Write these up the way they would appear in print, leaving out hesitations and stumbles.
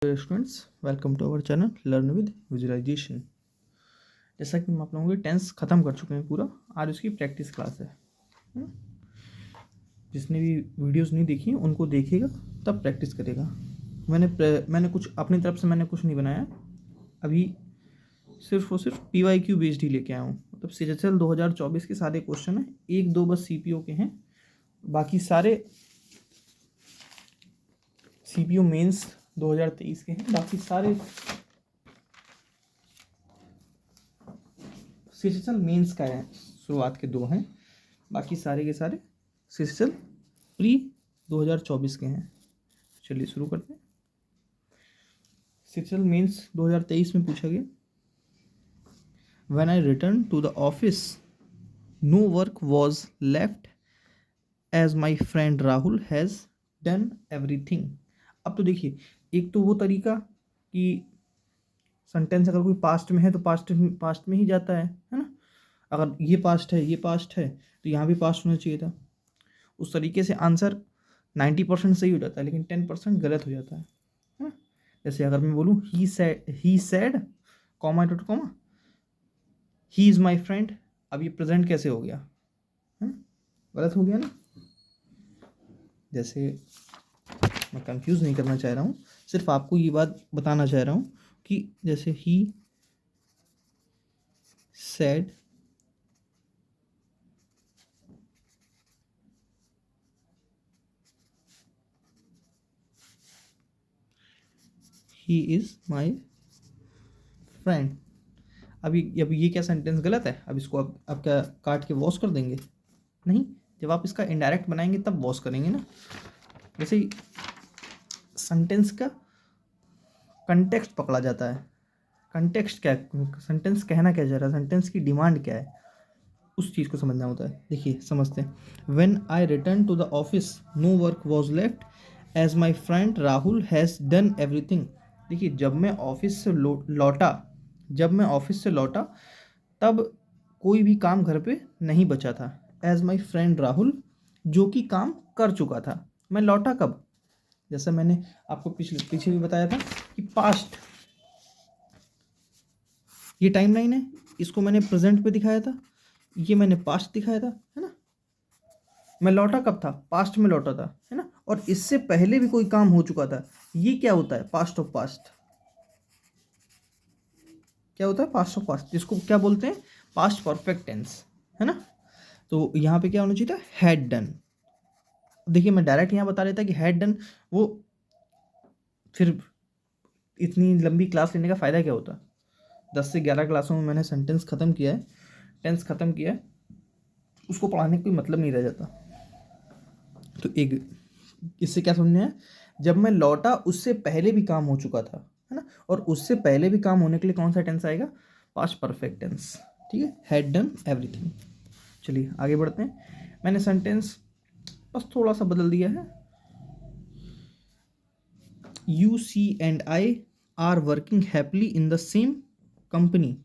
Students, welcome to our channel learn with visualisation. जैसा कि हम आप लोगों के टेंस ख़त्म कर चुके हैं पूरा, आज उसकी प्रैक्टिस क्लास है ना? जिसने भी वीडियोस नहीं देखी उनको देखेगा तब प्रैक्टिस करेगा। मैंने कुछ अपनी तरफ से मैंने कुछ नहीं बनाया, अभी सिर्फ और सिर्फ PYQ बेस्ड ही लेके आया हूँ। मतलब CHL 2024 के सारे क्वेश्चन हैं, एक दो बस CPO के हैं, बाकी सारे CPO मेंस 2023 के हैं। बाकी सारे CHL मेंस का है, शुरुआत के दो हैं, बाकी सारे के सारे CHL प्री 2024 के हैं। चलिए शुरू करते हैं। CHL मेंस 2023 में पूछा गया, when I return to the office no work was left as my friend Rahul has done everything. अब तो देखिए, एक तो वो तरीका कि सेंटेंस अगर कोई पास्ट में है तो पास्ट में ही जाता है ना? अगर ये पास्ट है तो यहाँ भी पास्ट होना चाहिए था। उस तरीके से आंसर 90% सही हो जाता है, लेकिन 10% गलत हो जाता है ना? जैसे अगर मैं बोलूँ he said comma dot comma he is my friend, अब ये प्रेजेंट कैसे हो गया है? गलत हो गया ना? जैसे मैं कंफ्यूज नहीं करना चाह रहा हूँ, सिर्फ आपको ये बात बताना चाह रहा हूँ कि जैसे he said he is my friend, अब ये क्या सेंटेंस गलत है? अब इसको अब क्या काट के वॉश कर देंगे? नहीं, जब आप इसका इनडायरेक्ट बनाएंगे तब वॉश करेंगे ना। वैसे सेंटेंस का कंटेक्स्ट पकड़ा जाता है। कंटेक्स्ट क्या है, सेंटेंस कहना क्या चाह रहा है, सेंटेंस की डिमांड क्या है, उस चीज़ को समझना होता है। देखिए समझते हैं। When I return to the office no work was left as my friend Rahul has done everything. देखिए, जब मैं ऑफिस से लौटा तब कोई भी काम घर पे नहीं बचा था। एज माई फ्रेंड राहुल, जो कि काम कर चुका था। मैं लौटा कब? जैसा मैंने आपको पीछे भी बताया था कि पास्ट, ये टाइमलाइन है, इसको मैंने प्रेजेंट पे दिखाया था, ये मैंने पास्ट दिखाया था, है ना? मैं लौटा कब था? पास्ट में लौटा था, है ना? और इससे पहले भी कोई काम हो चुका था, ये क्या होता है? Past of past. क्या होता है? पास्ट ऑफ पास्ट, जिसको क्या बोलते हैं? पास्ट परफेक्ट टेंस, है ना? तो यहाँ पे क्या होना चाहिए था? Had done. देखिए, मैं डायरेक्ट यहाँ बता देता कि हैड डन, वो फिर इतनी लंबी क्लास लेने का फ़ायदा क्या होता? 10 से 11 क्लासों में मैंने सेंटेंस ख़त्म किया है, टेंस ख़त्म किया है, उसको पढ़ाने का कोई मतलब नहीं रह जाता। तो एक इससे क्या समझना है? जब मैं लौटा उससे पहले भी काम हो चुका था, है ना? और उससे पहले भी काम होने के लिए कौन सा टेंस आएगा? Past perfect tense. ठीक है, हैड डन एवरीथिंग। चलिए आगे बढ़ते हैं। मैंने सेंटेंस बस थोड़ा सा बदल दिया है। You C and I are working happily in the same company.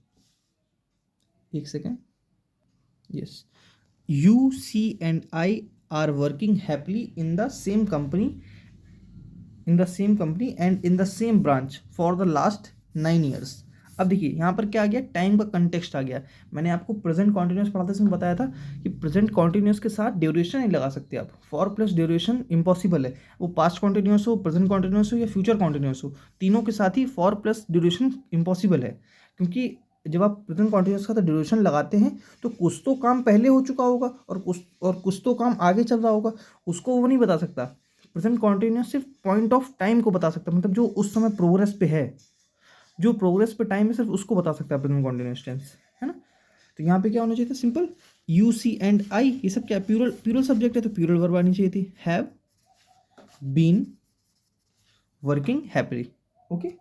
एक second, yes, you C and I are working happily in the same company and in the same branch for the last 9 years। अब देखिए यहाँ पर क्या आ गया? Time का context आ गया। मैंने आपको प्रेजेंट कॉन्टिन्यूस पढ़ाते समय बताया था कि प्रेजेंट कॉन्टिन्यूस के साथ ड्यूरेशन नहीं लगा सकते आप। फॉर प्लस ड्यूरेशन इम्पॉसिबल है, वो पास्ट कॉन्टिन्यूस हो, प्रेजेंट कॉन्टिन्यूस हो या फ्यूचर कॉन्टिन्यूस हो, तीनों के साथ ही फॉर प्लस ड्यूरेशन इम्पॉसिबल है। क्योंकि जब आप प्रेजेंट कॉन्टिन्यूस का तो ड्यूरेशन लगाते हैं तो कुछ तो काम पहले हो चुका होगा और कुछ तो काम आगे चल रहा होगा, उसको वो नहीं बता सकता। प्रेजेंट कॉन्टिन्यूस सिर्फ पॉइंट ऑफ टाइम को बता सकता है, मतलब जो उस समय प्रोग्रेस पे है, जो प्रोग्रेस पे टाइम है, सिर्फ उसको बता सकता है प्रेजेंट कॉन्टिन्यूस टेंस, है ना? तो यहाँ पे क्या होना चाहिए था? Simple, you C and I, ये सब क्या? प्यूरल सब्जेक्ट है तो प्यूरल वर्ब आनी चाहिए थी। Have been working happily. Okay,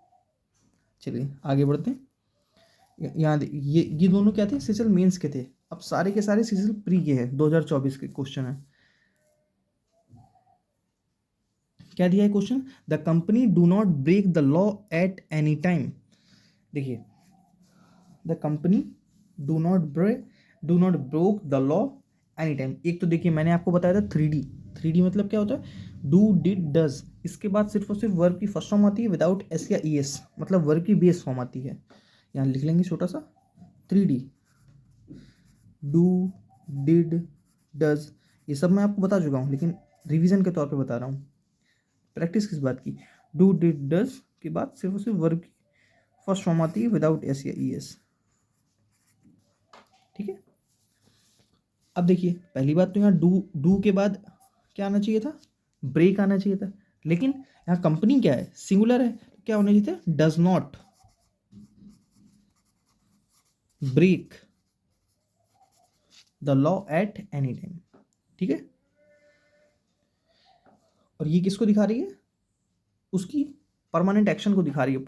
चलिए आगे बढ़ते हैं। यहाँ ये दोनों क्या थे? सीजल मेंस के थे। अब सारे के सारे सीजल प्री के हैं, 2024 के क्वेश्चन है। क्या दिया है question? The company do not break the law at any time. देखिए, the company do not broke the law any time. एक तो देखिए मैंने आपको बताया था 3D मतलब क्या होता है? डू डिड डज इसके बाद सिर्फ और सिर्फ वर्ब की फर्स्ट फॉर्म आती है विदाउट एस या ई एस, मतलब वर्ब की बेस फॉर्म आती है। यहाँ लिख लेंगे छोटा सा 3D, डू डिड डज, ये सब मैं आपको बता चुका हूँ, लेकिन रिवीजन के तौर पे बता रहा हूँ। प्रैक्टिस किस बात की, डू डिड डज के बाद सिर्फ और सिर्फ वर्ब की फर्स्ट फॉर्म आती है विदाउट एस या ई एस। ठीक है, अब देखिए पहली बात तो यहाँ डू के बाद क्या आना चाहिए था, ब्रेक आना चाहिए था, लेकिन यहाँ कंपनी क्या है, सिंगुलर है, तो क्या होना चाहिए था, does not break the law at any time. ठीक है, और ये किसको दिखा रही है, उसकी परमानेंट एक्शन को दिखा रही है।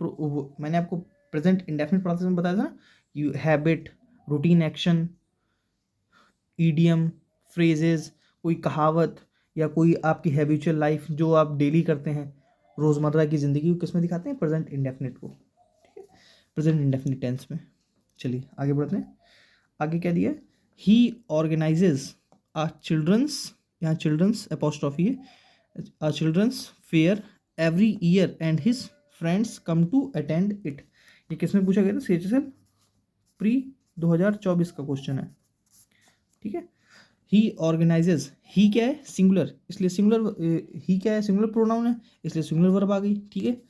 मैंने आपको प्रेजेंट इंडेफिनिट प्रोसेस में बताया था ना, you habit, routine action, idiom, phrases, कोई कहावत या कोई आपकी हैबिचुअल लाइफ जो आप डेली करते हैं, रोज़मर्रा की ज़िंदगी को किस में दिखाते हैं, प्रेजेंट इंडेफिनिट को। ठीक है, प्रेजेंट इंडेफिनिट टेंस में। चलिए आगे बढ़ते हैं। आगे क्या दिया है, ही ऑर्गेनाइजेज अ चिल्ड्रंस, यहाँ चिल्ड्रंस एपोस्ट्रॉफी है, a children's fair every year and his friends come to attend it. ये किसमें पूछा गया था, CHSL प्री 2024 का क्वेश्चन है। ठीक है, ही ऑर्गेनाइजेज, ही क्या है, सिंगुलर, इसलिए सिंगुलर, ही क्या है, सिंगुलर प्रोनाउन है, इसलिए सिंगुलर वर्ब आ गई। ठीक है,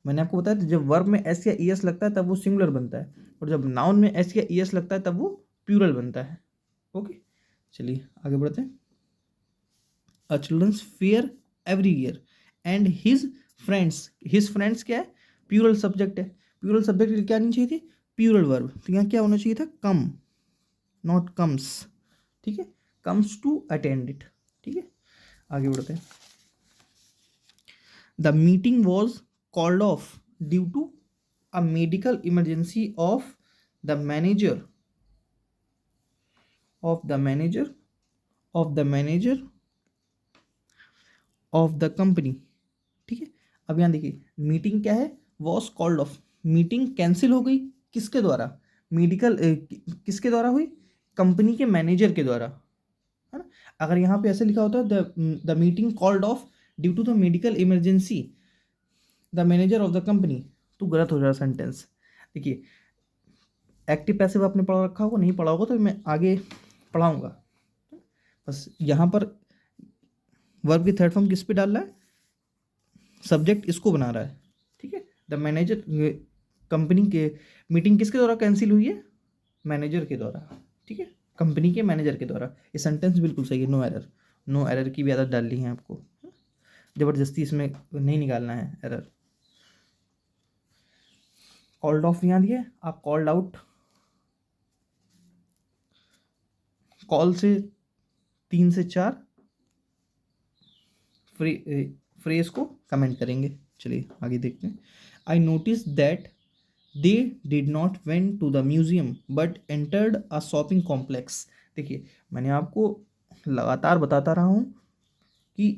मैंने आपको बताया था जब वर्ब में एस या ई एस लगता है तब वो सिंगुलर बनता है, और जब नाउन में एस या ई एस लगता है तब वो प्लूरल बनता है। ओके, चलिए आगे बढ़ते हैं। A children's fair every year and his friends क्या है, प्लूरल सब्जेक्ट है, प्लूरल सब्जेक्ट क्या आनी चाहिए थी, प्लूरल वर्ब, तो यहाँ क्या होना चाहिए था, कम, नॉट कम्स। ठीक है, कम्स टू अटेंड इट। ठीक है, आगे बढ़ते हैं। The meeting was called off due to a medical emergency of the manager of the manager of the manager of the company. ठीक है, अब यहाँ देखिए मीटिंग क्या है, was called off, meeting cancel हो गई, किसके द्वारा, मेडिकल किसके द्वारा हुई, कंपनी के मैनेजर के द्वारा, है ना। अगर यहाँ पे ऐसे लिखा होता है the meeting called off due to the medical emergency the manager of the company, तो गलत हो जाएगा सेंटेंस। देखिए एक्टिव पैसिव आपने पढ़ा रखा होगा, नहीं पढ़ा होगा तो मैं आगे पढ़ाऊंगा, बस यहाँ पर वर्ब की थर्ड फॉर्म किस पे डाल रहा है, सब्जेक्ट इसको बना रहा है। ठीक है, द मैनेजर, कंपनी के मीटिंग किसके द्वारा कैंसिल हुई है, मैनेजर के द्वारा। ठीक है, कंपनी के मैनेजर के द्वारा, ये सेंटेंस बिल्कुल सही है, नो एरर, नो एरर की भी आदत डालनी है आपको, ज़बरदस्ती इसमें नहीं निकालना है एरर। कॉल्ड ऑफ यहाँ दिया, आप कॉल्ड आउट, कॉल से 3 से 4 फ्रेज को कमेंट करेंगे। चलिए आगे देखते हैं। I notice that they did not went to the museum but entered a shopping complex. देखिए मैंने आपको लगातार बताता रहा हूँ कि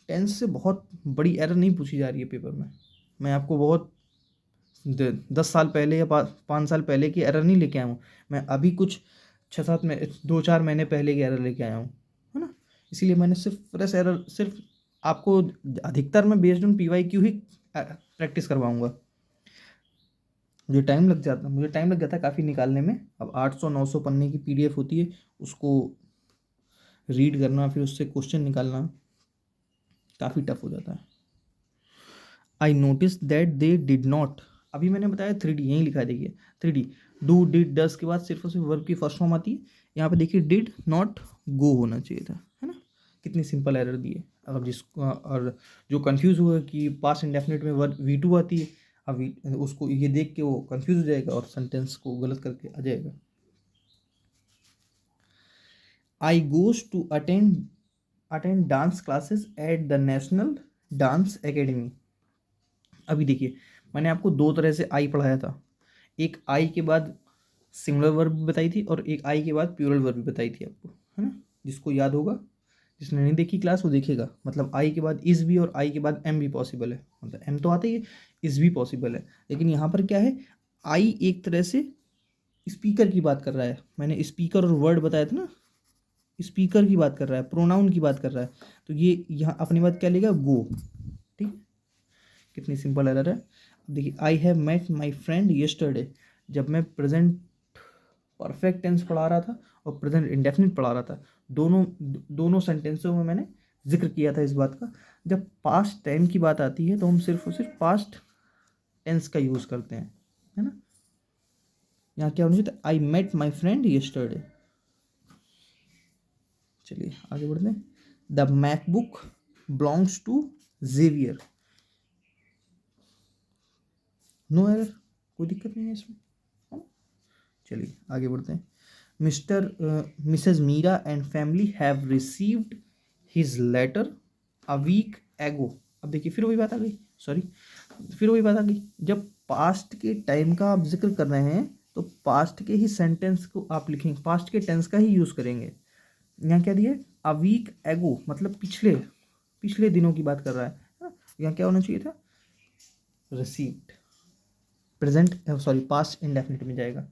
टेंस से बहुत बड़ी एरर नहीं पूछी जा रही है पेपर में। मैं आपको बहुत 10 साल पहले या 5 साल पहले की एरर नहीं लेके आया हूँ, मैं अभी कुछ 6-7 में 2-4 महीने पहले की एरर लेके आया हूँ, है ना। इसीलिए मैंने सिर्फ फ्रेश एरर, सिर्फ आपको अधिकतर मैं बेस्ड ऑन PYQ ही प्रैक्टिस करवाऊँगा। मुझे टाइम लग जाता है काफ़ी निकालने में। अब 800-900 पन्ने की PDF होती है, उसको रीड करना फिर उससे क्वेश्चन निकालना काफ़ी टफ हो जाता है। आई notice that they did not, अभी मैंने बताया 3D, यहीं लिखा है देखिए 3D, डू डिड डस के बाद सिर्फ और सिर्फ वर्ब की फर्स्ट फॉर्म आती है। यहाँ पे देखिए डिड नॉट गो होना चाहिए था, है ना। कितनी सिंपल एरर दी है। अगर जिसको और जो कंफ्यूज हुआ कि पास्ट इंडेफिनिट में वर्ब V2 आती है, अब उसको ये देख के वो कंफ्यूज हो जाएगा और सेंटेंस को गलत करके आ जाएगा। I goes to attend dance classes at the national dance academy. अभी देखिए मैंने आपको 2 तरह से आई पढ़ाया था, एक आई के बाद सिंगुलर वर्ब भी बताई थी और एक आई के बाद प्लूरल वर्ब भी बताई थी आपको, है ना। जिसको याद होगा, जिसने नहीं देखी क्लास वो देखेगा। मतलब आई के बाद इज़ भी और आई के बाद एम भी पॉसिबल है, मतलब एम तो आता ही है, इज़ भी पॉसिबल है। लेकिन यहाँ पर क्या है, आई एक तरह से स्पीकर की बात कर रहा है। मैंने स्पीकर और वर्ड बताया था ना, स्पीकर की बात कर रहा है, प्रोनाउन की बात कर रहा है, तो ये यहाँ अपनी बात क्या लेगा, गो। ठीक, कितनी सिंपल एरर है। देखिए, I have met my friend yesterday, जब मैं प्रेजेंट परफेक्ट टेंस पढ़ा रहा था और प्रेजेंट इंडेफिनिट पढ़ा रहा था, दोनों सेंटेंसों में मैंने जिक्र किया था इस बात का। जब पास्ट टाइम की बात आती है तो हम सिर्फ और सिर्फ पास्ट टेंस का यूज़ करते हैं, है ना। यहाँ क्या होना चाहिए, I met my friend yesterday. चलिए आगे बढ़ते हैं। The MacBook belongs to Xavier, no error, कोई दिक्कत नहीं है इसमें, है ना। चलिए आगे बढ़ते हैं। Mrs Meera and family have received his letter a week ago. अब देखिए फिर वही बात आ गई, सॉरी, फिर वही बात आ गई। जब पास्ट के टाइम का आप जिक्र कर रहे हैं तो पास्ट के ही सेंटेंस को आप लिखेंगे, पास्ट के टेंस का ही यूज़ करेंगे। यहाँ क्या दिया, अ वीक एगो, मतलब पिछले पिछले दिनों की बात कर रहा है ना? यहाँ क्या होना चाहिए था, received, present sorry past indefinite में जाएगा।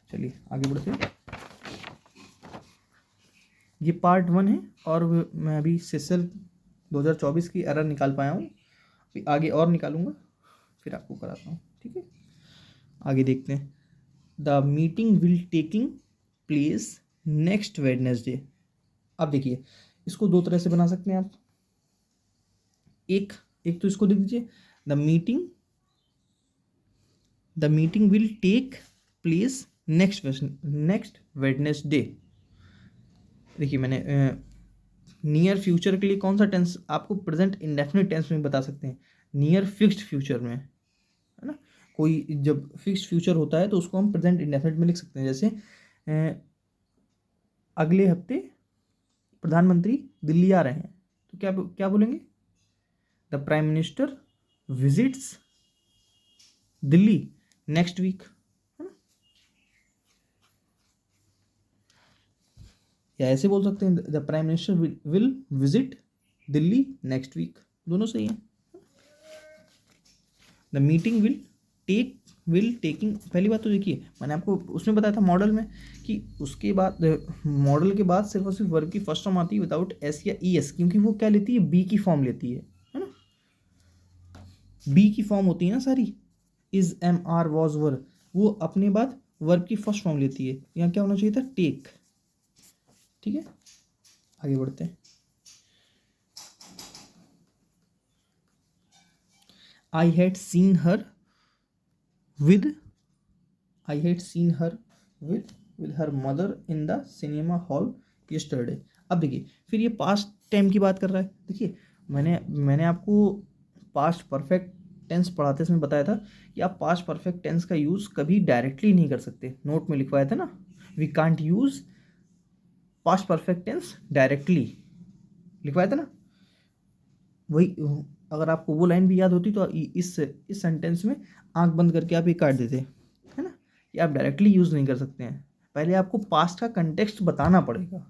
चलिए आगे बढ़ते हैं। ये पार्ट 1 है और मैं अभी सेसल 2024 की एरर निकाल पाया हूँ, अभी आगे और निकालूंगा फिर आपको कराता हूँ, ठीक है। आगे देखते हैं। The meeting will taking place next Wednesday. अब देखिए, इसको दो तरह से बना सकते हैं आप। एक एक तो इसको लिख दीजिए, the meeting will take place next Wednesday. देखिए मैंने नियर फ्यूचर के लिए कौन सा टेंस आपको प्रेजेंट इंडेफिनिट टेंस में बता सकते हैं, नियर फिक्स्ड फ्यूचर में, है ना। कोई जब फिक्स्ड फ्यूचर होता है तो उसको हम प्रेजेंट इंडेफिनिट में लिख सकते हैं। जैसे अगले हफ्ते प्रधानमंत्री दिल्ली आ रहे हैं, तो क्या क्या बोलेंगे, the prime minister visits Delhi next week, है ना। या ऐसे बोल सकते हैं, the prime minister will visit Delhi next week, दोनों सही है। द मीटिंग विल टेकिंग, पहली बात तो देखिए मैंने आपको उसमें बताया था मॉडल में कि उसके बाद मॉडल के बाद सिर्फ और सिर्फ वर्ब की फर्स्ट फॉर्म आती है विदाउट एस या ई एस, क्योंकि वो क्या लेती है, बी की फॉर्म लेती है ना। बी की फॉर्म होती है ना सारी, is am are was were, वो अपने बाद वर्ब की फर्स्ट फॉर्म लेती है। यहाँ क्या होना चाहिए था, टेक। ठीक है आगे बढ़ते हैं। I had seen her with I had seen her with her mother in the cinema hall yesterday। अब देखिए फिर ये पास्ट टाइम की बात कर रहा है। देखिए मैंने आपको पास्ट परफेक्ट टेंस पढ़ाते समय बताया था कि आप पास्ट परफेक्ट टेंस का यूज़ कभी डायरेक्टली नहीं कर सकते, नोट में लिखवाया था ना, we can't use past perfect tense directly, लिखवाया था ना। वही, अगर आपको वो लाइन भी याद होती तो इस सेंटेंस में आंख बंद करके आप ये काट देते, है ना। ये आप डायरेक्टली यूज़ नहीं कर सकते हैं, पहले आपको पास्ट का कंटेक्स्ट बताना पड़ेगा,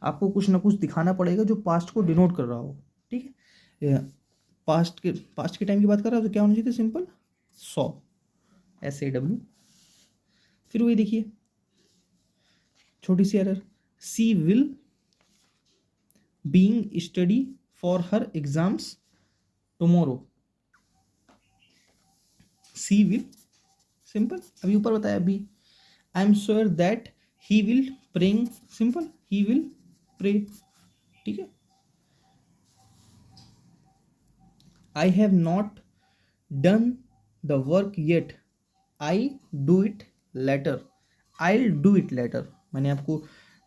आपको कुछ ना कुछ दिखाना पड़ेगा जो पास्ट को डिनोट कर रहा हो। ठीक है, पास्ट के टाइम की बात कर रहा हो तो क्या होना चाहिए, सिंपल सॉ, SAW। फिर वही देखिए छोटी सी error, she will being study for her exams tomorrow, she will, simple अभी ऊपर बताया अभी। I am sure that he will praying, simple he will pray. ठीक है, I have not done the work yet, I do it later, I do it later. मैंने आपको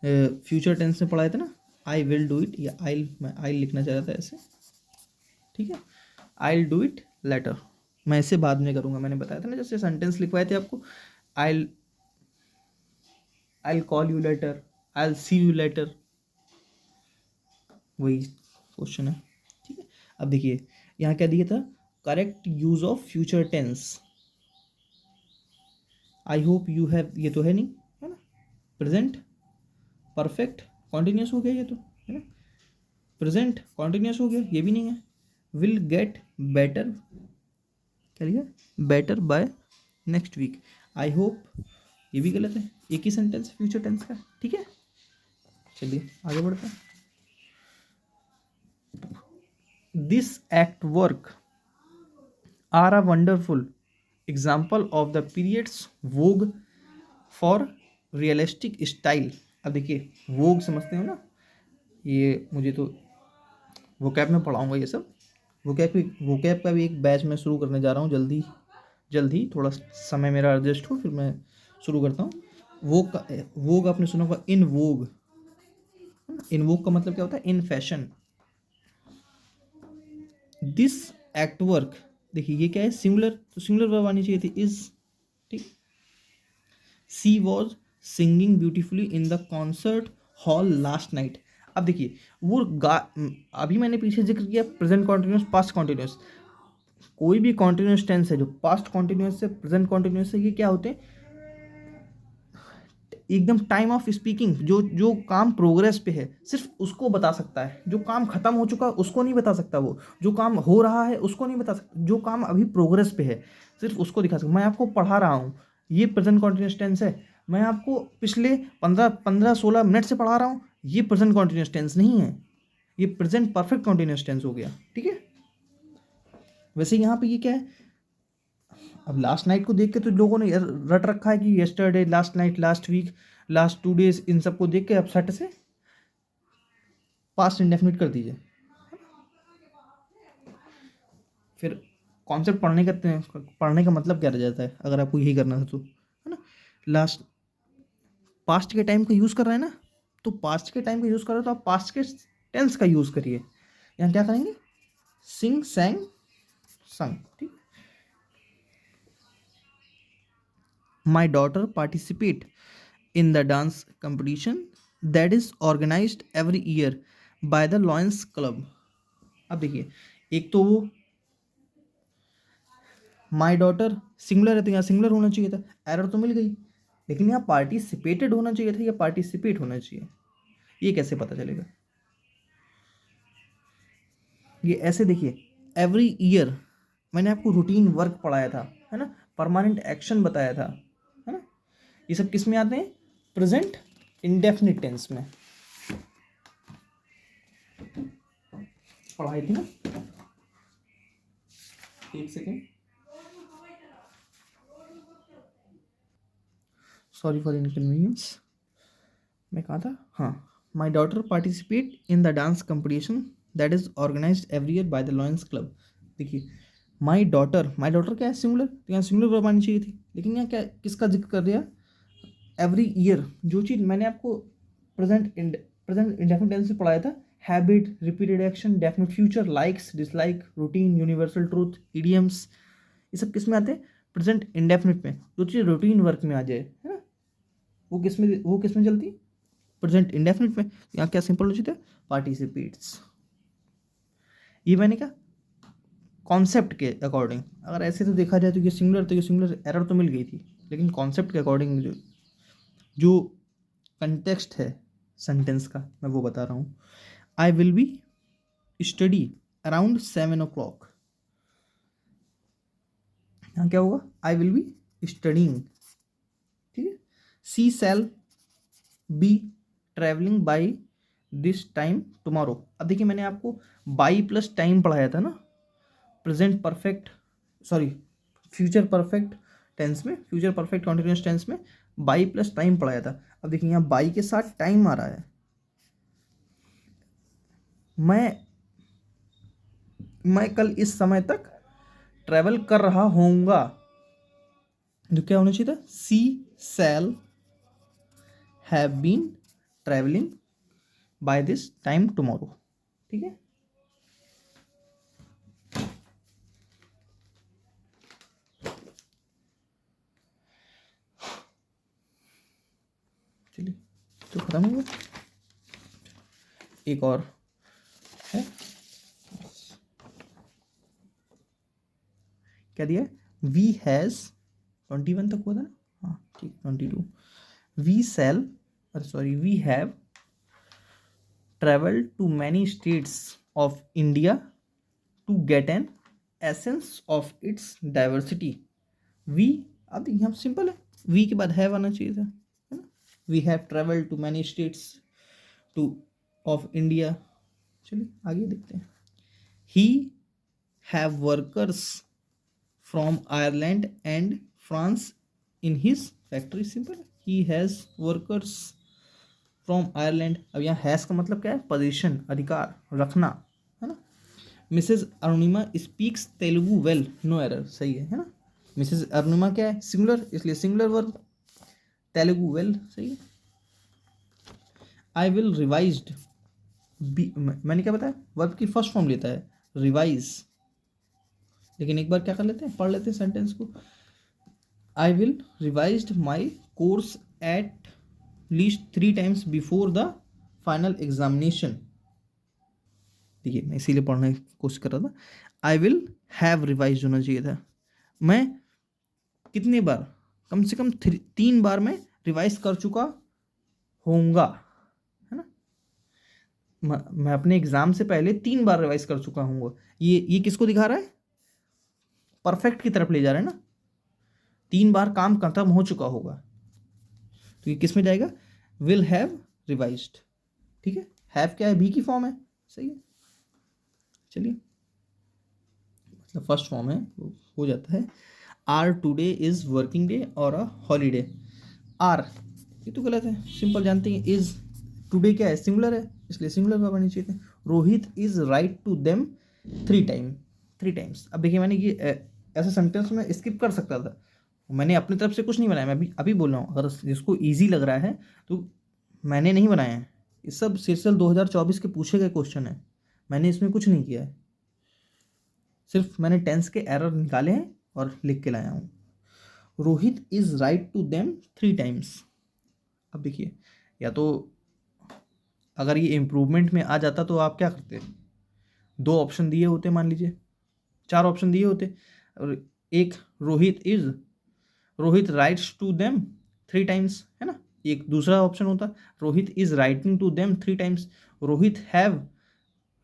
future tense में पढ़ाया था ना, आई विल डू इट, या आई लिखना चाह रहा था ऐसे। ठीक है, आई डू इट लेटर, मैं इसे बाद में करूँगा, मैंने बताया था ना, जैसे सेंटेंस लिखवाए थे आपको, I call you later, I see you later, वही क्वेश्चन है। ठीक है, अब देखिए यहाँ क्या दिया था, correct use of future tense, I hope you have, ये तो है नहीं, है ना। प्रेजेंट परफेक्ट कॉन्टिन्यूस हो गया ये तो, है ना। प्रेजेंट कॉन्टिन्यूस हो गया, ये भी नहीं है। विल गेट बेटर, क्या लिखा, better by next week, I hope, ये भी गलत है, एक ही सेंटेंस फ्यूचर टेंस का। ठीक है, चलिए आगे बढ़ते हैं। This act work are a wonderful example of the periods vogue for realistic style. अब देखिए वोग समझते हो ना, ये मुझे तो वोकैब में पढ़ाऊँगा ये सब। वोकैब का भी एक बैच मैं शुरू करने जा रहा हूँ जल्दी जल्दी, थोड़ा समय मेरा एडजस्ट हो फिर मैं शुरू करता हूँ। वोग आपने सुना होगा, इन वोग। इन वोग का मतलब क्या होता है? In fashion. This act work, देखिए ये क्या है? सिंगुलर, तो सिंगुलर वर्ब आनी चाहिए थी, इज। ठीक। She was singing beautifully in the concert hall last night. अब देखिए वो अभी मैंने पीछे जिक्र किया प्रेजेंट कॉन्टिन्यूस, पास्ट कॉन्टिन्यूस। कोई भी कॉन्टिन्यूस टेंस है जो पास्ट कॉन्टिन्यूस से प्रेजेंट कॉन्टिन्यूस से, ये क्या होते हैं? एकदम टाइम ऑफ स्पीकिंग। जो जो काम प्रोग्रेस पे है सिर्फ उसको बता सकता है, जो काम खत्म हो चुका है उसको नहीं बता सकता, वो जो काम हो रहा है उसको नहीं बता सकता, जो काम अभी प्रोग्रेस पे है सिर्फ उसको दिखा सकता। मैं आपको पढ़ा रहा हूँ, ये प्रेजेंट कॉन्टिन्यूस टेंस है। मैं आपको पिछले 15-16 मिनट से पढ़ा रहा हूँ, ये प्रेजेंट कॉन्टिन्यूस टेंस नहीं है, ये प्रेजेंट परफेक्ट कॉन्टिन्यूस टेंस हो गया। ठीक है। वैसे यहाँ पे ये क्या है? अब लास्ट नाइट को देख के तो लोगों ने रट रखा है कि yesterday, last night, last week, last 2 days, इन सबको देख के अब सट से पास्ट इंडेफिनिट कर दीजिए। फिर कॉन्सेप्ट पढ़ने का मतलब क्या रह जाता है अगर आपको यही करना है तो, है ना? लास्ट पास्ट के टाइम का यूज़ कर रहे हैं ना, तो पास्ट के टाइम का यूज़ कर रहे हो तो आप पास्ट के टेंस का यूज़ करिए। यहाँ क्या करेंगे? सिंग, सैंग, संग। ठीक। माई daughter participate in the dance competition that is organized every year by the Lions Club। अब देखिए एक तो वो माई डॉटर सिंगुलर है तो यहाँ सिंगुलर होना चाहिए था, एरर तो मिल गई। लेकिन यहाँ पार्टिसिपेटेड होना चाहिए था या पार्टिसिपेट होना चाहिए, ये कैसे पता चलेगा? ये ऐसे देखिए, एवरी ईयर मैंने आपको रूटीन वर्क पढ़ाया था, है ना? परमानेंट एक्शन बताया था, है ना? ये सब किस में आते हैं? प्रेजेंट इंडेफिनिट टेंस में पढ़ाई थी ना। एक सेकेंड, सॉरी फॉर इनकन्वीनियंस। मैं कहा था, हाँ। My daughter participate in the dance competition that is organised every year by the Lions Club. देखिए माई डॉटर क्या है? सिंगुलर, तो यहाँ सिंगुलर वर्ब आनी चाहिए थी, लेकिन यहाँ क्या किसका जिक्र कर दिया? Every year. जो चीज़ मैंने आपको प्रेजेंट इंडेफिनिट टेंस से पढ़ाया था, habit, repeated action, definite future, likes, dislike, routine, universal truth, idioms, ये सब किस में आते हैं? प्रेजेंट इंडेफिनिट में। जो चीज़ रूटीन वर्क में आ जाए, है ना, वो किस में चलती है? प्रेजेंट इंडेफिनिट में। यहाँ क्या सिंपल हो जाता है? पार्टिसिपेट्स। ये मैंने कहा कॉन्सेप्ट के अकॉर्डिंग। अगर ऐसे तो देखा जाए तो ये सिंगुलर, तो ये सिंगुलर एरर तो मिल गई थी, लेकिन कॉन्सेप्ट के अकॉर्डिंग जो कंटेक्स्ट है सेंटेंस का मैं वो बता रहा हूँ। I will be study around 7 o'clock। यहाँ क्या होगा? I will be studying. ठीक है। She shall be travelling by this time tomorrow. अब देखिए मैंने आपको बाई प्लस टाइम पढ़ाया था ना, present perfect, sorry future perfect tense में, फ्यूचर परफेक्ट कॉन्टिन्यूस टेंस में बाई प्लस टाइम पढ़ाया था। अब देखिए यहाँ बाई के साथ टाइम आ रहा है। मैं कल इस समय तक ट्रैवल कर रहा होऊंगा, जो क्या होना चाहिए था? She shall have been travelling by this time tomorrow. ठीक है। चलिए तो खत्म हो गया। एक और है, क्या दिया? वी हैज़ 21 तक हुआ था ना, हाँ ठीक, 22। वी शैल, अरे sorry, we have travelled to many states of India to get an essence of its diversity. We, अब यहाँ सिंपल है, वी के बाद हैव आना चाहिए था, है ना? We have travelled to many states to of India. चलिए आगे देखते हैं। He have workers from Ireland and France in his factory. Simple, he has workers from Ireland. अब यहाँ हैज़ का मतलब क्या है? पोजीशन, अधिकार, रखना, है ना। Mrs Arunima speaks Telugu well, no error, सही है ना। मिसेज अरुणिमा क्या है? सिंगुलर, इसलिए सिंगुलर वर्ब। तेलुगु वेल, सही है। आई विल रिवाइज्ड, मैंने क्या बताया? वर्ब की फर्स्ट फॉर्म लेता है रिवाइज। लेकिन एक बार क्या कर लेते हैं, पढ़ लेते हैं सेंटेंस को। I will revised my course at least 3 times before the final examination. देखिए मैं इसीलिए पढ़ने की कोशिश कर रहा था। आई विल हैव रिवाइज होना चाहिए था। मैं कितनी बार? कम से कम 3 बार मैं रिवाइज कर चुका होऊंगा, है ना। मैं अपने एग्जाम से पहले 3 बार रिवाइज कर चुका हूँगा। ये किसको दिखा रहा है? परफेक्ट की तरफ ले जा रहा है ना। 3 बार काम खत्म हो चुका होगा, तो ये किस में जाएगा? Will have revised. ठीक है, हैव क्या है? भी की फॉर्म है, सही है। चलिए, मतलब फर्स्ट फॉर्म है, हो जाता है। Are today is working day और अ हॉलीडे। आर, ये तो गलत है, सिंपल जानते हैं। इज, टुडे क्या है? सिंगुलर है, इसलिए सिंगुलर वर्ब आनी चाहिए थे। Rohit is write to them 3 times। अब देखिए मैंने ये ऐसा सेंटेंस में स्किप कर सकता था, मैंने अपनी तरफ से कुछ नहीं बनाया। मैं अभी अभी बोल रहा हूँ, अगर जिसको ईजी लग रहा है तो मैंने नहीं बनाया है। ये सब सीरियल 2024 के पूछे गए क्वेश्चन है, मैंने इसमें कुछ नहीं किया है। सिर्फ मैंने टेंस के एरर निकाले हैं और लिख के लाया हूँ। Rohit is write to them 3 times। अब देखिए, या तो अगर ये इम्प्रूवमेंट में आ जाता तो आप क्या करते? 2 ऑप्शन दिए होते, मान लीजिए 4 ऑप्शन दिए होते, और एक Rohit writes to them 3 times, है ना। एक दूसरा ऑप्शन होता, Rohit is writing to them 3 times, Rohit have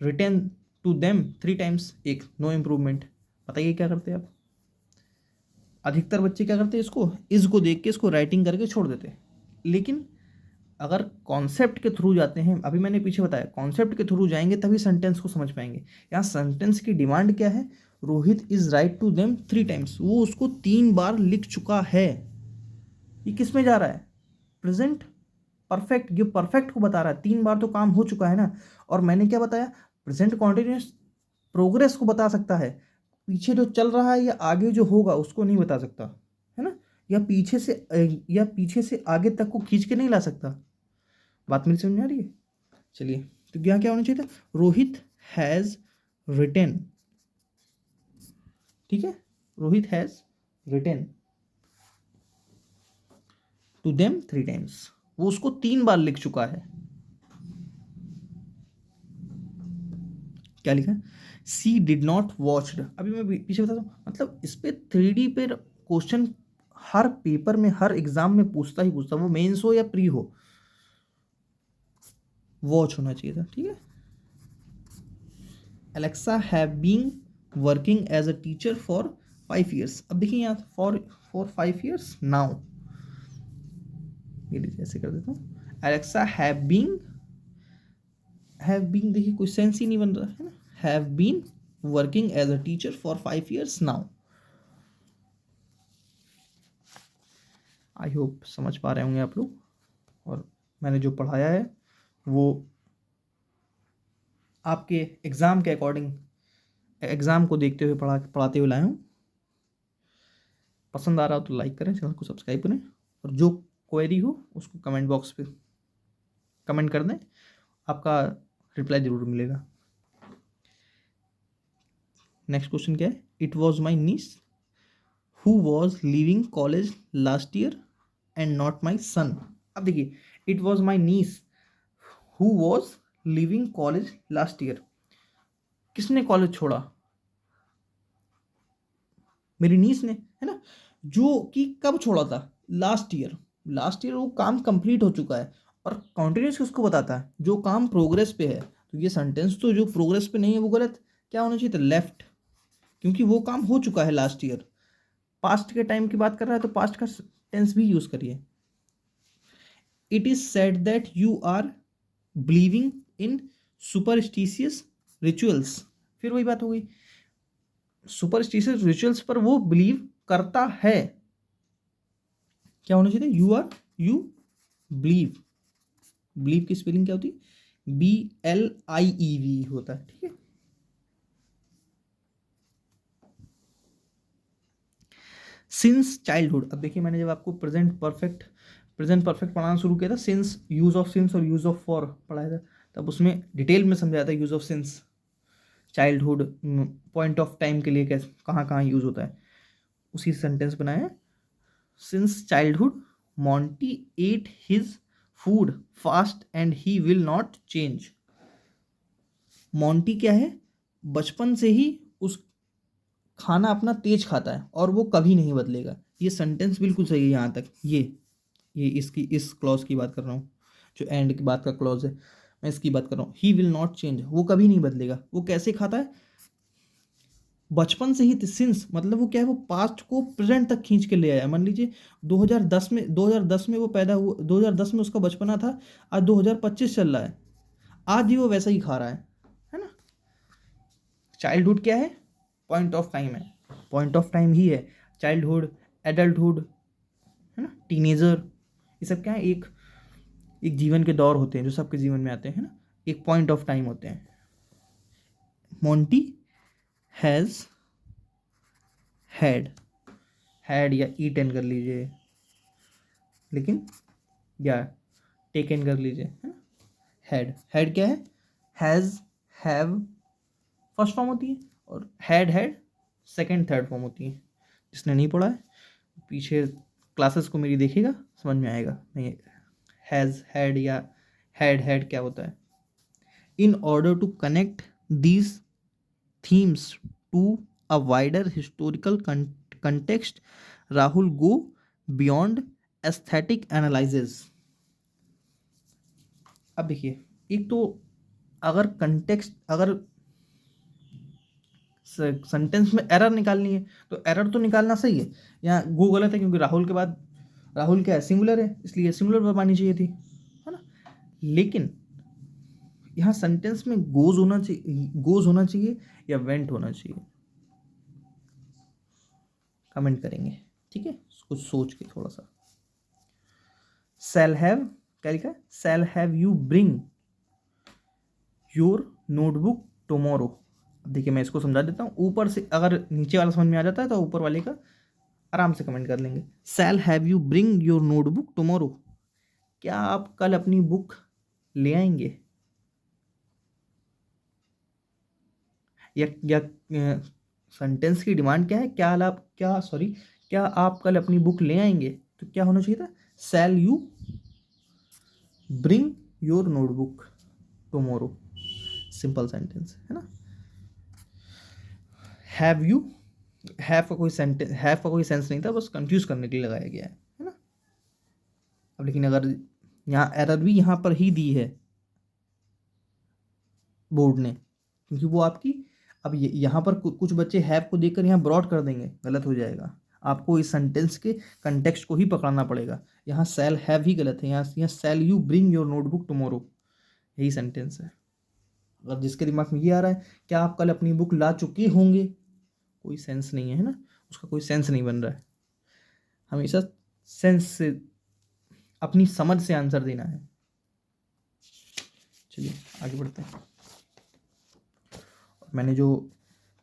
written to them 3 times। एक नो इम्प्रूवमेंट। बताइए क्या करते आप? अधिकतर बच्चे क्या करते हैं, इस को देख के इसको राइटिंग करके छोड़ देते। लेकिन अगर कॉन्सेप्ट के थ्रू जाते हैं, अभी मैंने पीछे बताया, कॉन्सेप्ट के थ्रू जाएंगे तभी सेंटेंस को समझ पाएंगे। यहाँ सेंटेंस की डिमांड क्या है? Rohit is write to them 3 times। वो उसको 3 बार लिख चुका है। ये किस में जा रहा है? प्रेजेंट परफेक्ट, ये परफेक्ट को बता रहा है। 3 बार तो काम हो चुका है ना। और मैंने क्या बताया? प्रेजेंट कॉन्टिन्यूस प्रोग्रेस को बता सकता है, पीछे जो चल रहा है या आगे जो होगा उसको नहीं बता सकता, है ना। या पीछे से आगे तक को खींच के नहीं ला सकता। बात मेरी समझ में आ रही है? चलिए, तो यहाँ क्या होना चाहिए था? Rohit has written. ठीक है, Rohit has written to them 3 times। वो उसको 3 बार लिख चुका है। क्या लिखा है? सी डिड नॉट वॉच्ड। अभी मैं पीछे बताता हूँ, मतलब इस पे 3D पे क्वेश्चन हर पेपर में, हर एग्जाम में पूछता ही पूछता, वो मेंस हो या प्री हो, वॉच होना चाहिए था। ठीक है। Alexa have been working as a teacher for 5 years। अब देखिए यहाँ फॉर 5 years नाउ, ये ऐसे कर देता हूँ। एलेक्सा हैव बीन देखिए कोई सेंस ही नहीं बन रहा है ना। Have been working as a teacher for 5 years now. I hope समझ पा रहे होंगे आप लोग, और मैंने जो पढ़ाया है वो आपके एग्ज़ाम के अकॉर्डिंग, एग्ज़ाम को देखते हुए पढ़ाते हुए लाया हूँ। पसंद आ रहा हो तो लाइक करें, चैनल को सब्सक्राइब करें, और जो क्वेरी हो उसको कमेंट बॉक्स पे कमेंट कर दें, आपका रिप्लाई ज़रूर मिलेगा। नेक्स्ट क्वेश्चन क्या है? It was my niece who was leaving college last year and not my son. अब देखिए, it was my niece who was living college last year. किसने कॉलेज छोड़ा? मेरी नीस ने, है ना। जो कि कब छोड़ा था? Last year. लास्ट ईयर वो काम कंप्लीट हो चुका है, और कॉन्टिन्यूस किसको बताता है? जो काम प्रोग्रेस पे है। तो ये सेंटेंस तो जो प्रोग्रेस पे नहीं है वो गलत। क्या होना चाहिए था? लेफ्ट, क्योंकि वो काम हो चुका है लास्ट ईयर। पास्ट के टाइम की बात कर रहा है तो पास्ट का टेंस भी यूज करिए। It is said that you are believing in superstitious rituals, फिर वही बात हो गई, सुपरस्टिशियस रिचुअल्स पर वो बिलीव करता है। क्या होना चाहिए? यू बिलीव, बिलीव की स्पेलिंग क्या होती है? BLIEV होता है, ठीक है। सिंस चाइल्डहुड, अब देखिए मैंने जब आपको प्रेजेंट परफेक्ट पढ़ाना शुरू किया था, सिंस, यूज ऑफ सिंस और यूज ऑफ फॉर पढ़ाया था, तब उसमें डिटेल में समझाया था use of since, childhood, point of time के लिए कैसे कहाँ कहाँ यूज होता है, उसी सेंटेंस बनाया है। Since childhood Monty at his food fast and he will not change. Monty क्या है? बचपन से ही उस खाना अपना तेज खाता है और वो कभी नहीं बदलेगा। ये सेंटेंस बिल्कुल सही है यहाँ तक। ये इसकी इस क्लॉज की बात कर रहा हूँ, जो एंड की बात का क्लॉज है, मैं इसकी बात कर रहा हूँ। ही विल नॉट चेंज, वो कभी नहीं बदलेगा। वो कैसे खाता है? बचपन से ही। सिंस मतलब वो क्या है? वो पास्ट को प्रेजेंट तक खींच के ले आया। मान लीजिए 2010 में वो पैदा हुआ, 2010 में उसका बचपना था, आज 2025 चल रहा है, आज भी वो वैसा ही खा रहा है ना। चाइल्डहुड क्या है? पॉइंट ऑफ टाइम है, पॉइंट ऑफ टाइम ही है। चाइल्डहुड, एडल्टहुड, है ना, टीनेजर, ये सब क्या है? एक जीवन के दौर होते हैं जो सबके जीवन में आते हैं ना, एक पॉइंट ऑफ टाइम होते हैं। मोंटी हैज़ हैड या ईटन कर लीजिए, लेकिन या टेकन कर लीजिए, है ना। हैड क्या है? हैज़, हैव फर्स्ट फॉर्म होती है, और हैड सेकंड थर्ड फॉर्म होती है। जिसने नहीं पढ़ा है पीछे क्लासेस को मेरी देखिएगा, समझ में आएगा। नहीं, हैज़, हैड या हैड क्या होता है। In order to connect these themes to a wider historical context, Rahul go beyond aesthetic analysis। अब देखिए, एक तो अगर कंटेक्स्ट, अगर सेंटेंस में एरर निकालनी है तो एरर तो निकालना सही है। यहाँ गो गलत है क्योंकि राहुल के बाद राहुल क्या है? सिंगुलर है, इसलिए सिंगुलर बनवानी चाहिए थी, है ना। लेकिन यहाँ सेंटेंस में गोज होना चाहिए या वेंट होना चाहिए? कमेंट करेंगे, ठीक है, कुछ सोच के थोड़ा सा। शैल हैव क्या लिखा है? Shall have you bring your notebook tomorrow. अब देखिए मैं इसको समझा देता हूँ। ऊपर से अगर नीचे वाला समझ में आ जाता है तो ऊपर वाले का आराम से कमेंट कर लेंगे। Shall have you bring your notebook tomorrow, क्या आप कल अपनी बुक ले आएंगे? या सेंटेंस की डिमांड क्या है? क्या आप कल अपनी बुक ले आएंगे? तो क्या होना चाहिए था? Shall you bring your notebook tomorrow. Simple sentence है ना। हैव का कोई सेंस नहीं था, बस कंफ्यूज करने के लिए लगाया गया है ना। अब लेकिन अगर यहाँ एरर भी यहाँ पर ही दी है बोर्ड ने, क्योंकि वो आपकी, अब यहाँ पर कुछ बच्चे हैव को देखकर यहाँ ब्रॉड कर देंगे, गलत हो जाएगा। आपको इस सेंटेंस के कंटेक्स्ट को ही पकड़ना पड़ेगा। यहाँ शैल हैव ही गलत है, यहाँ shall you bring your notebook tomorrow, यही सेंटेंस है। अगर जिसके दिमाग में ये आ रहा है क्या आप कल अपनी बुक ला चुके होंगे, कोई सेंस नहीं है ना, उसका कोई सेंस नहीं बन रहा है। हमेशा सेंस से, अपनी समझ से आंसर देना है। चलिए आगे बढ़ते हैं। मैंने जो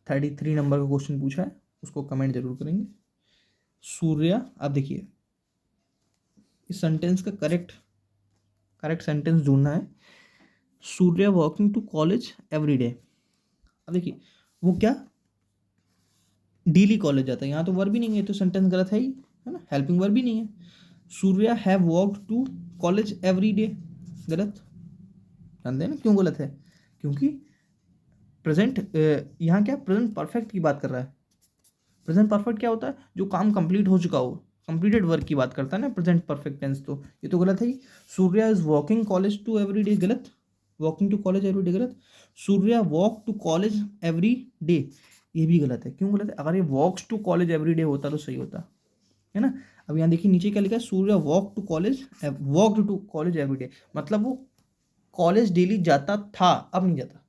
33 नंबर का क्वेश्चन पूछा है उसको कमेंट जरूर करेंगे। सूर्या, आप देखिए इस सेंटेंस का करेक्ट सेंटेंस ढूंढना है। Surya walking to college every day. अब देखिए वो क्या डेली कॉलेज जाता है, यहाँ तो वर्ब भी नहीं है तो सेंटेंस गलत है ही, है ना, हेल्पिंग वर्ब भी नहीं है। Surya have walked to college every day, गलत। जानते हैं ना क्यों गलत है? क्योंकि प्रेजेंट, यहाँ क्या प्रेजेंट परफेक्ट की बात कर रहा है। प्रेजेंट परफेक्ट क्या होता है? जो काम कंप्लीट हो चुका हो, कंप्लीटेड वर्क की बात करता है ना प्रेजेंट परफेक्ट टेंस, तो ये तो गलत है ही। Surya is walking college to every day, गलत। Walking to college every day गलत। Surya walk to college every day, ये भी गलत है। क्यों गलत है? अगर ये walks to college every day होता तो सही होता, है ना। अब यहाँ देखिए नीचे क्या लिखा है? Surya walk to college, walked to college every day, मतलब वो कॉलेज डेली जाता था, अब नहीं जाता।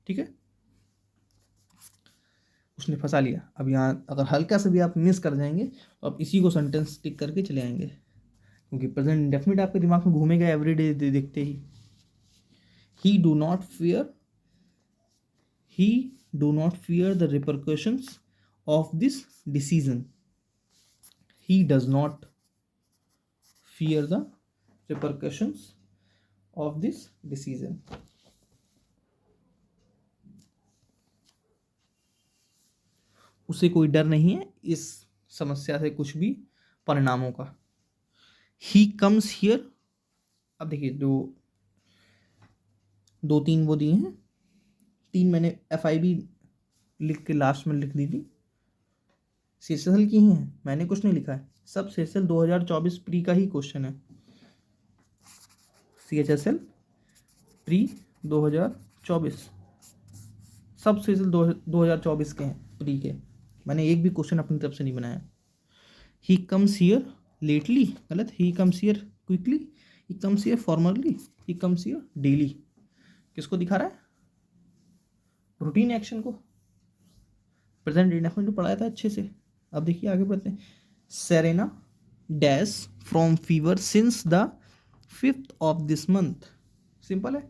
ठीक है, उसने फंसा लिया। अब यहाँ अगर हल्का से भी आप मिस कर जाएंगे तो आप इसी को सेंटेंस टिक करके चले आएंगे, क्योंकि प्रेजेंट इंडेफिनिट आपके दिमाग में घूमेगा एवरीडे देखते ही। He do not fear the repercussions of this decision. He does not fear the repercussions of this decision. उसे कोई डर नहीं है इस समस्या से कुछ भी परिणामों का। ही कम्स हियर, अब देखिए दो तीन वो दिए हैं, तीन मैंने FIB लिख के लास्ट में लिख दी थी, CHSL की ही है, मैंने कुछ नहीं लिखा है, सब CHSL 2024 प्री का ही क्वेश्चन है। CHSL प्री 2024 सब CHSL 2024 के हैं, प्री के। मैंने एक भी क्वेश्चन अपनी तरफ से नहीं बनाया। ही कम्स हियर लेटली, गलत। He comes here quickly, he comes here formerly, he comes here daily. किसको दिखा रहा है? रूटीन एक्शन को। प्रेजेंट इंडेफिनिट पढ़ाया था अच्छे से। अब देखिए आगे बढ़ते हैं। Serena dash from fever since the 5th of this month. Simple है।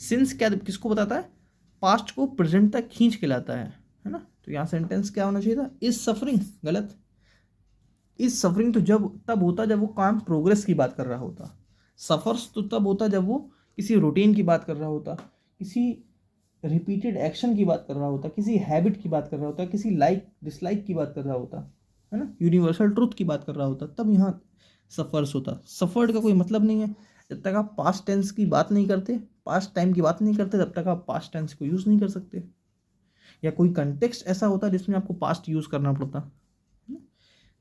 सिंस क्या किसको बताता है? पास्ट को प्रेजेंट तक खींच के लाता है ना। तो यहाँ सेंटेंस क्या होना चाहिए था? इज सफरिंग, गलत। इज सफरिंग तो तब होता जब वो काम प्रोग्रेस की बात कर रहा होता। सफर्स तो तब होता जब वो किसी रूटीन की बात कर रहा होता, किसी रिपीटेड एक्शन की बात कर रहा होता, किसी हैबिट की बात कर रहा होता, किसी लाइक डिसलाइक की बात कर रहा होता, है ना, यूनिवर्सल ट्रूथ की बात कर रहा होता, तब यहाँ सफर्स होता। सफर्ड का कोई मतलब नहीं है। जब तक आप पास्ट टेंस की बात नहीं करते, पास्ट टाइम की बात नहीं करते, तब तक आप पास्ट टेंस को यूज़ नहीं कर सकते। या कोई कंटेक्स्ट ऐसा होता जिसमें आपको पास्ट यूज़ करना पड़ता।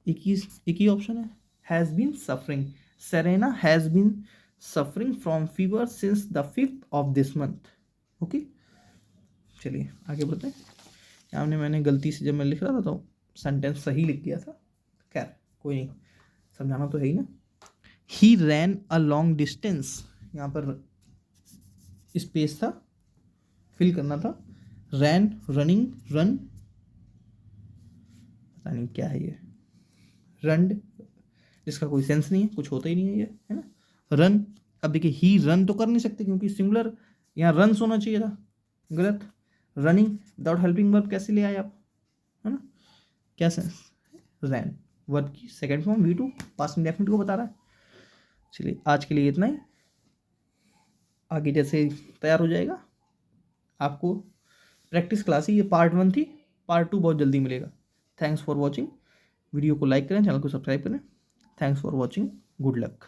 एक ही ऑप्शन है, has been suffering. Serena has been suffering from fever since the 5th of this month. Okay, चलिए आगे बढ़ते हैं। यहाँ मैंने गलती से जब मैं लिख रहा था तो सेंटेंस सही लिख दिया था। खैर कोई नहीं, समझाना तो है ही ना। ही रैन अ लॉन्ग डिस्टेंस, यहाँ पर स्पेस था, फिल करना था। रैन, रनिंग, रन, पता नहीं क्या है ये। रन जिसका कोई सेंस नहीं है, कुछ होता ही नहीं है ये, है ना। रन, अब देखिए ही रन तो कर नहीं सकते क्योंकि सिंगुलर, यहाँ रन्स होना चाहिए था, गलत। रनिंग विदाउट हेल्पिंग वर्ब कैसे ले आए आप, है ना, क्या सेंस। रैन वर्ब की second form V2 past indefinite को बता रहा है। चलिए आज के लिए इतना ही। आगे जैसे तैयार हो जाएगा आपको प्रैक्टिस क्लास ही, ये पार्ट 1 थी, पार्ट 2 बहुत जल्दी मिलेगा। Thanks for watching. वीडियो को लाइक करें, चैनल को सब्सक्राइब करें। Thanks for watching, good luck.